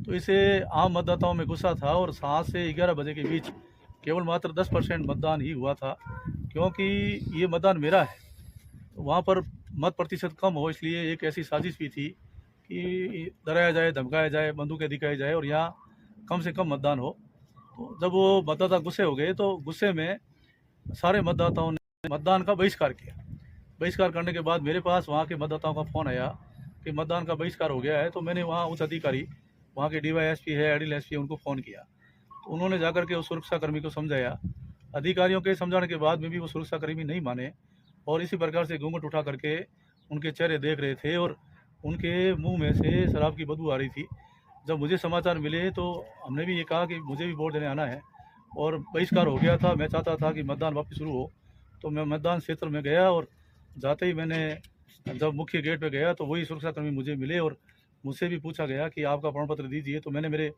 तो इसे आम मतदाताओं में गुस्सा था और 7 से 11 बजे के बीच केवल मात्र 10% मतदान ही हुआ था, क्योंकि ये मतदान मेरा है। तो वहाँ पर मत प्रतिशत कम हो, इसलिए एक ऐसी साजिश भी थी कि डराया जाए, धमकाया जाए, बंदूकें दिखाई जाए और यहाँ कम से कम मतदान हो। तो जब वो मतदाता गुस्से हो गए तो गुस्से में सारे मतदाताओं ने मतदान का बहिष्कार किया। बहिष्कार करने के बाद मेरे पास वहाँ के मतदाताओं का फ़ोन आया कि मतदान का बहिष्कार हो गया है। तो मैंने वहाँ उच्च अधिकारी, वहाँ के डीवाईएसपी है, एडिशनल एसपी है, उनको फ़ोन किया। तो उन्होंने जाकर के उस सुरक्षाकर्मी को समझाया। अधिकारियों के समझाने के बाद में भी वो सुरक्षाकर्मी नहीं माने और इसी प्रकार से घूंघट उठा करके उनके चेहरे देख रहे थे और उनके मुंह में से शराब की बदबू आ रही थी। जब मुझे समाचार मिले तो हमने भी ये कहा कि मुझे भी वोट देने आना है और बहिष्कार हो गया था। मैं चाहता था कि मतदान वापस शुरू हो, तो मैं मतदान क्षेत्र में गया और जाते ही मैंने जब मुख्य गेट पे गया तो वही सुरक्षाकर्मी मुझे मिले और मुझसे भी पूछा गया कि आपका प्रमाण पत्र दीजिए। तो मैंने मेरे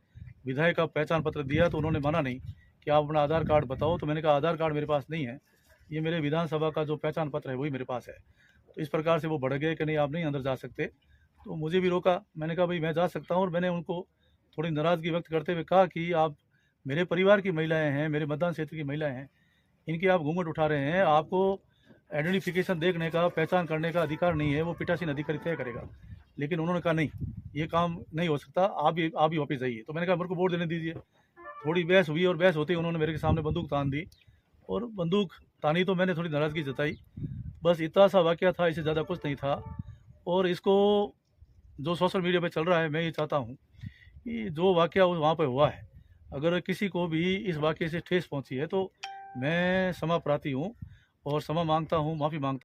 विधायक का पहचान पत्र दिया तो उन्होंने माना नहीं कि आप अपना आधार कार्ड बताओ। तो मैंने कहा आधार कार्ड मेरे पास नहीं है, ये मेरे विधानसभा का जो पहचान पत्र है वही मेरे पास है। तो इस प्रकार से वो बढ़ गए कि नहीं आप नहीं अंदर जा सकते। तो मुझे भी रोका। मैंने कहा भाई मैं जा सकता हूँ और मैंने उनको थोड़ी नाराज़गी व्यक्त करते हुए कहा कि आप मेरे परिवार की महिलाएं हैं, मेरे मतदान क्षेत्र की महिलाएं हैं, इनकी आप घूंघट उठा रहे हैं। आपको आइडेंटिफिकेशन देखने का, पहचान करने का अधिकार नहीं है, वो पीठासीन अधिकारी तय करेगा। लेकिन उन्होंने कहा नहीं, ये काम नहीं हो सकता, आप ही वापस जाइए। तो मैंने कहा मेरे को वोट देने दीजिए। थोड़ी बहस हुई और बहस होते ही उन्होंने मेरे के सामने बंदूक तान दी और बंदूक तानी तो मैंने थोड़ी नाराज़गी जताई। बस इतना सा वाक़या था, इससे ज़्यादा कुछ नहीं था। और इसको जो सोशल मीडिया पे चल रहा है, मैं ये चाहता हूँ कि जो वाक़या वहाँ पे हुआ है, अगर किसी को भी इस वाक़ये से ठेस पहुँची है तो मैं क्षमा प्रार्थी हूँ और क्षमा माँगता हूँ, माफ़ी माँगता हूँ।